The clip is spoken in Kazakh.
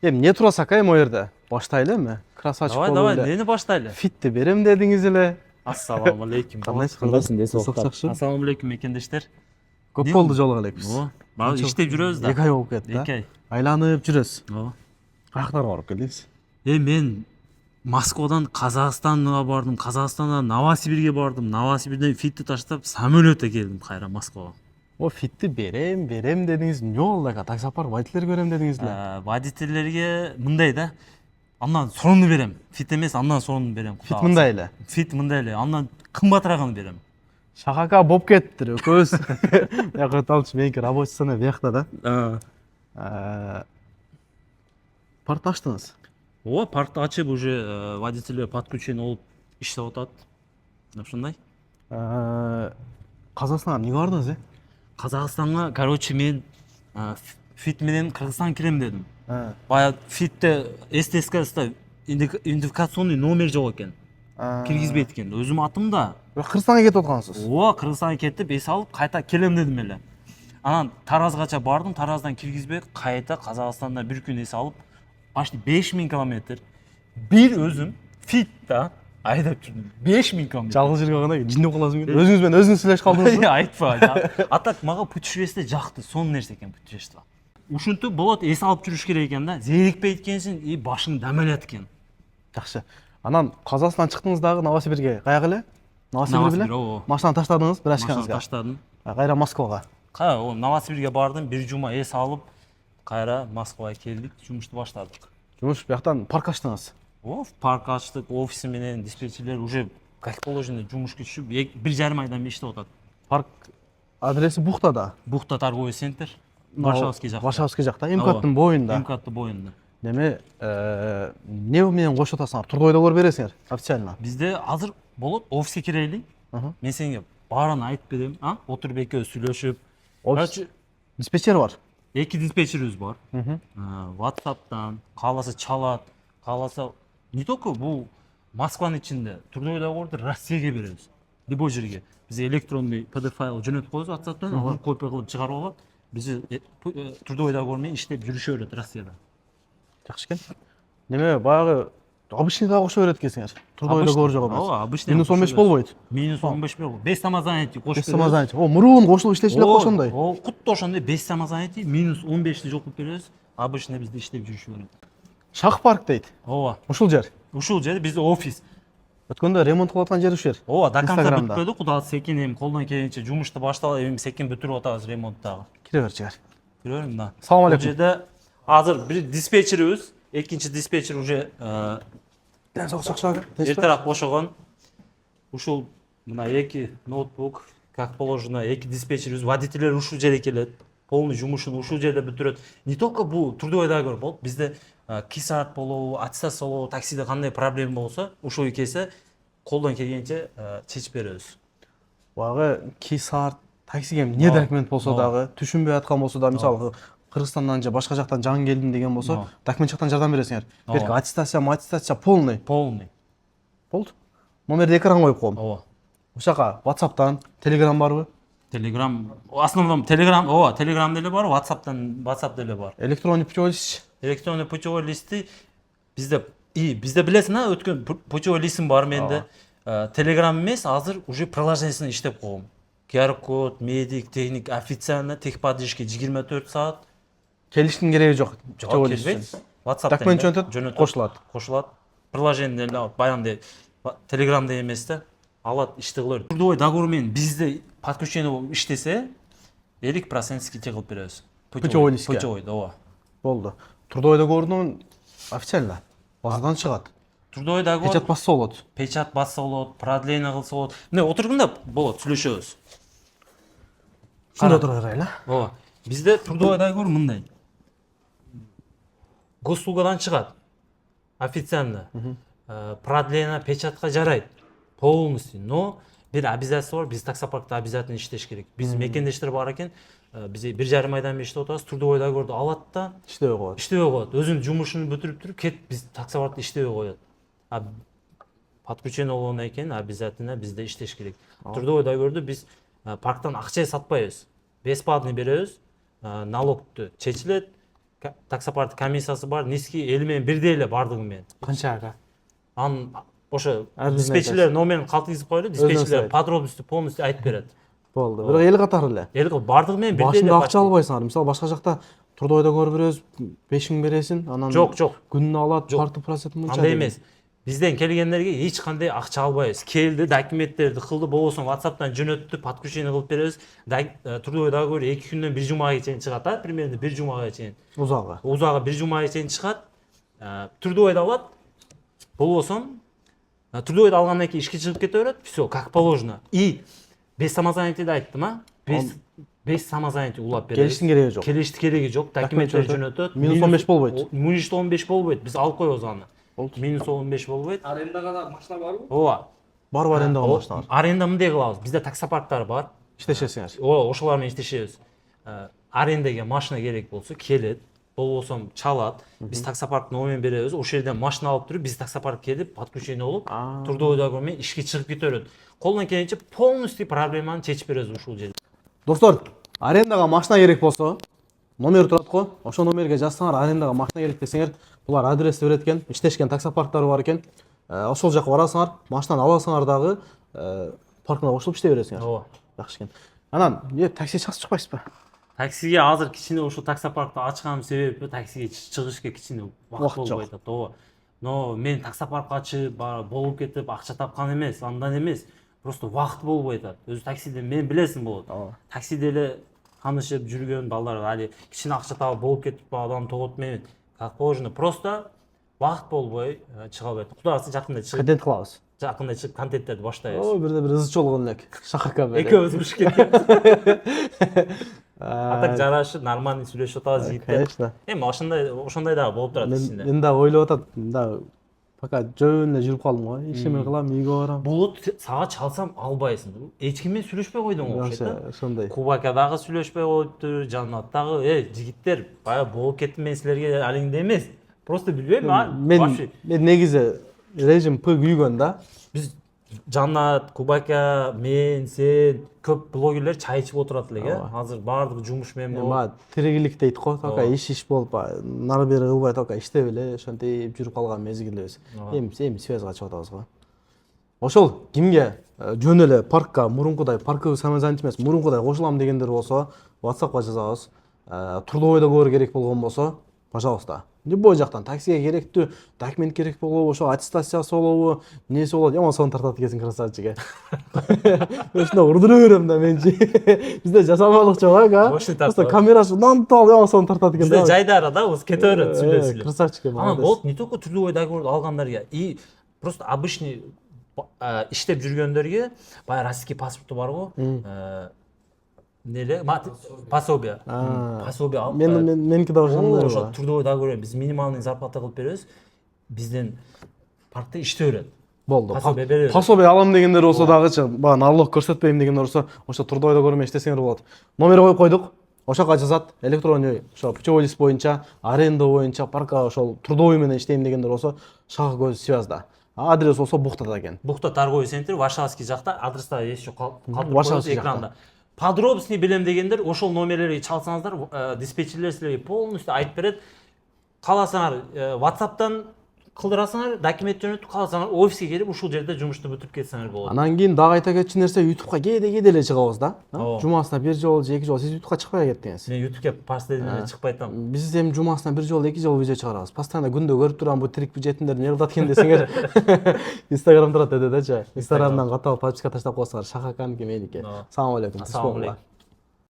Эми не турасак эми о жерде? Баштайлы эми? Красавчик болуп Давай, эле. нени баштайлы? Фитти берем дедиңиз эле. Ассаламу алейкум. Кандайсың? Жакшы. Ассаламу алейкум мекендештер. Көп болду жолугалы элекпиз. Ооба. Бак иштеп жүрөбүз да. 2 ай болуп кетти да. 2 ай. Айланып жүрөсүз. Ооба. Каяктарга барып келдиңиз? Мен Москвадан Казакстанга бардым, Казакстандан Новосибирге бардым, Новосибирден фитти таштап самолетте келдим кайра Москвага. О фитти берем дедиңиз. Эмне болду ага? Таксопарк водительдерге берем дедиңиз эле. Водительдерге мындай да. Андан сонуну берем. Фит эмес, андан сонуну берем. Фит мындай эле. Фит мындай эле. Андан кымбатырагын берем. Шакака болуп кеттир экөөбүз. Бияка талчы меники рабочий биякта да. Паркты ачтыңыз. Ооба, паркты ачып уже водительге подключение болуп иштеп атат. Ошондой. Казакстанга эмнеге бардыңыз, Казакстанга, короче, мен фит менен Кыргызстанга кирем дедим. Бая фитте СТСКста идентификационный номер жок экен. Киргизбейт экен. Өзүм атымда. Кыргызстанга кетип аткансыз. Ооба, Кыргызстанга кеттип, эс алып, кайта келем дедим эле. Анан Таразгача бардым, Тараздан киргизбей, кайта Казакстанда бир күн эс алып, почти 5000 километр бир өзүм фитта айдап жүрдүм. 5000 километр. Жалгыз жүргөн кандай жиндеп каласың келди. Өзүңүз менен өзүңүз сүйлөшүп калдыңызбы? Айтпа. А так мага путешествие жакты, сонун нерсе экен путешествие. Ушинтип болот, эс алып жүрүш керек экен да. Зерикпейт экенсиң, и башың дамалат экен. Жакшы. Анан Казакстандан чыктыңыз дагы Новосибирге. Каяка эле? Новосибир беле? Машинаны таштадыңыз, бир Машинаны ашкаңызга. таштадым. Кайра Москвага. Новосибирге бардым, бир жума эс алып, кайра Москвага келдик, жумушту баштадык. Жумуш бияктан парк ачтыңыз. Парк ачтык, офиси менен диспетчерлер уже как положено жумушка түшүп, 1,5 айдан бери иштеп атат. Парк адреси Бухтада. Бухта торговый центр, Варшавский жакта. Варшавский жакта, МКаттын боюнда. МКаттын боюнда. Неме, эмне менен кошуп атасыңар? Трудовой договор бересиңер официально. Бизде азыр болот, офиске кирели. Мен сенге баарын айтып берем, отуруп экөөбүз сүйлөшүп. Короче, диспетчер бар. 2 диспетчерибиз бар. WhatsApp'тан кааласа чалат, кааласа не только бул Москванын ичинде трудовой договорду Россияга беребиз. Любой жерге. Бизге электронный PDF файл жөнөтүп коебуз WhatsApp'тан, алар копия кылып чыгарып алат. Биз трудовой договор менен иштеп жүрүшө берет Россияда. Жакшы экен. Неме, баягы обычный дагы кошо берет экенсиңер. Трудовой договор жок эмес. Ооба, обычный. -15 болбойт. -15 болбойт. 5 самозанятый кошуп беребиз. 5 самозанятый. О, мурун кошулуп иштечү элек ошондой. Кутта ошондой 5 самозанятый -15 жокуп беребиз. Обычный бизде иштеп жүрүшө берет. Шах парк дейт. Ооба. Ушул жер. Ушул жер бизде офис. Өткөндө ремонт кылып аткан жер ушул жер. Ооба, до конца бүткөдү, Кудай секин эми колдон келгенче жумушту баштап, эми секин бүтүрүп атабыз ремонттагы. Кире берчи. Көрөм да. Салам алейкум. Бул жерде азыр бир диспетчерибиз, экинчи диспетчер уже эртерээк бошогон. Ушул мына 2 ноутбук, как положено, 2 диспетчерибиз, водительдер ушул жерге келет. Полный жумушун ушул жерде бүтүрөт. Не только бул трудовой договор болот, бизде кисарт болобу, аттестация болобу, таксиде кандай проблема болсо, ушул келсе колдон келгенче чечип беребиз. Багы кисарт, таксиге эмне документ болсо дагы, түшүнбөй аткан болсо да, мисалы Кыргызстандан же башка жактан жаңы келдим деген болсо, документ жактан жардам бересиңер. Берки аттестация полный. Болду. Номерди экран коюп коем. Ооба. Ушака WhatsApp'тан, Telegram барбы? Telegram, основном Telegram, Telegram деле бар, WhatsApp деле бар. Электронный путевой лист. Электронный путевой листы бизде билесиң, өткөн путевой листим бар менде. Telegram эмес, азыр уже приложениесин иштеп койгом. QR-код, медик, техник, официально техподдержка 24 саат. Келиштин кереги жок. Путевой лист. WhatsApp документ жөнөтөт, кошулат. Приложение деле баягындай Telegram'да эмес да. Алат ишти кылып берет. Трудовой договор менен бизде подключение болуп иштесе 50% скидка кылып беребиз. Путевой листке. Путевой, ооба. Болду. Трудовой договордун официально базадан чыгат. Трудовой договор. Печат басса болот. Печат басса болот, продление кылса болот. Мына отургунда болот, сүйлөшөбүз. Шунда тура берели. Ооба. Бизде трудовой договор мындай. Госуслугадан чыгат. Официально. Продление печатка жарайт. Полностью, но бир обязательство бар, биз таксопаркта обязательно иштеш керек. Биз мекендештер бар экен, биз 1,5 айдан бери иштеп атабыз, трудовой договорду алат да, иштебей коет. Иштебей коет. Өзүнүн жумушун бүтүрүп туруп, кет биз таксопаркта иштебей коет. Подключение болгондон кийин обязательно бизде иштеш керек. Трудовой договорду биз парктан акча сатпайбыз. Бесплатный беребиз, налогту чечилет, таксопарк комиссиясы бар, низкий эли менен бирдей эле бардыгы менен. Канча ага? Анын ошо Әрбіріне диспетчерлер номерин калтыргызып коелу, диспетчерлер айтады. подробности полностью айтып берет. Болду. Бирок эл катары эле. Эли бардыгы менен бирдей эле. Башында акча албайсыңар. Мисалы башка жакта трудовойдо көрүп беребиз, 5000 бересиң, анан Жок, күнүнө алат, парктын проценти мынча. Андай эмес. Бизден келгендерге эч кандай акча албайбыз. Келди, документтерди кылды, болбосо WhatsApp'тан жөнөттү, подключение кылып беребиз. Трудовой договор 2 күндөн 1 жумага чейин чыгат, примерно 1 жумага чейин. Узагы. Узагы 1 жумага чейин чыгат. Трудовойду алат. Болбосо трудовойду алгандан кийин ишке чыгып кете берет. Всё, как положено. И без самозанятыйды айттым, а? Без самозанятый улап беребиз. Келиштин кереги жок. Келиштин кереги жок. Документтер жөнөтөт. Минус 15 болбойт. Минус 15 болбойт. Биз алып коебуз аны. Минус 15 болбойт. Арендага да машина барбы? Ооба. Бар арендага машина бар. Аренда мындай кылабыз. Бизде таксопарктар бар. Иштешесиңер. Ошолар менен иштешебиз. Арендага машина керек болсо келет, болбосо чалат. Биз таксопарк номерин беребиз. Ошол жерден машина алып туруп, биз таксопарк келип, подключение болуп, трудовой договор менен ишке чыгып кете берет. Колдон келгенче полностью проблеманы чечип беребиз ушул жерде. Достор, арендага машина керек болсо, номер турат го. Ошол номерге жазсаңар, арендага машина керек десеңер, булар адрести берет экен, иштешкен таксопарктары бар экен. Ошол жака барасыңар, машинаны аласыңар дагы, паркына кошулуп иштей бересиңер. Ооба. Жакшы экен. Анан, такси чыгып чыкпайсызбы? Таксиге азыр кичине ушул таксопаркты ачканым себеби таксиге чыгышка кичине убакыт Убакыт жок. болбой атат. Ооба. Но мен таксопарк ачып, болуп кетип, акча тапкан эмес, андан эмес. Просто убакыт болбой атат. Өзү таксиде мен билесиң болот. Таксиде эле танышып жүргөн балдар али кичине акча табып болуп кетип адам тогот мен как положено. Просто убакыт болбой чыга албайт. Кудай аса жакында чыгып, Контент кылабыз. жакында чыгып контенттерди баштайбыз. Бирде бир ызычы болгон элек. Шакака менен. Экөөбүз урушуп кеткен. Атак жарашып, нормальный сүйлөшүп атабыз жигиттер. Конечно. Эми ошондой дагы болуп турат ичинде. Мен да ойлоп атат, да пока жөн эле жүрүп калдым го. Ишиме кылам, үйгө барам. Болот сага чалсам албайсың. Эч ким менен сүйлөшпөй койдуң окшойт. Ошондой. Кубака дагы сүйлөшпөй коюптур, Жанат дагы, жигиттер, баягы болуп кеттим мен силерге алиңде эмес. Просто билбейм, вообще. Мен негизи режим П күйгөн да. Биз Жанат, Кубака, мен, сен, көп блогерлер чай ичип отурат элек, Азыр баардыгы жумуш менен болуп. Ма тиригилик дейт го, тока иш болуп, нары бери кылбай тока иштеп эле ошентип жүрүп калган мезгилибиз. Эми связга чыгып атабыз го. Ошол кимге жөн эле паркка мурункудай паркыбыз самозанят эмес, мурункудай кошулам дегендер болсо, WhatsAppка жазабыз. Трудовой договор керек болгон болсо, пожалуйста. Любой жактан таксиге керектүү, документ керек болобу, ошо аттестациясы болобу, эмнеси болот, яман сон тартат экенсиң красавчик. Ошондо урдура берем да менчи. Бизде жасамалык жок а. Просто камерасы нантал яман сон тартат экен да. Бизде жайдары да, кете берет сүйлөшүп. Красавчик. Ана болот не только трудовой договор алгандарга, и просто обычный иштеп жүргөндөргө баягы российский паспорту бар го. Неле? Пособие. Пособие алып. Меники да ошондой. Ошо трудовой договор биз минимальный зарплата кылып беребиз. Бизден паркта иштей берет. Болду. Пособие беребиз. Пособие алам дегендер болсо дагычы, бага налог көрсөтпөйм дегендер болсо, ошо трудовой договор менен иштесеңер болот. Номер коюп койдук. Ошока жазат, электронный, ошо путевой лист боюнча, аренда боюнча, паркка ошол трудовой менен иштейм дегендер болсо, шага көз связда. Адрес болсо Бухтада экен. Бухта торговый центр, Варшавский жакта, адреста еще калтырып Варшавский коебуз экранда. Подробный билем дегендер, ошол номерлерге чалсаңыздар, диспетчерлер силерге полностью айтып берет. Кааласаңар WhatsApp'тан кылдырасыңар, документ жөнөтүп, кааласаңар офиске келип ушул жерде жумушту бүтүрүп кетсеңер болот. Анан кийин дагы айта кетчү нерсе, YouTube'га кээде эле чыгабыз да. Жумасына бир жолу, эки жолу. Сиз YouTube'га чыкпай кеттиңиз. Мен YouTube'га последний чыкпай атам. Биз эми жумасына бир жолу, эки жолу видео чыгарабыз. Постоянно күндө көрүп турам, бу тирик бюджетиндер эмне кылат экен десеңер. Instagram турат дедечи. Instagramдан каталып подписка таштап койсоңор, Шахаканки меники. Салам алейкум.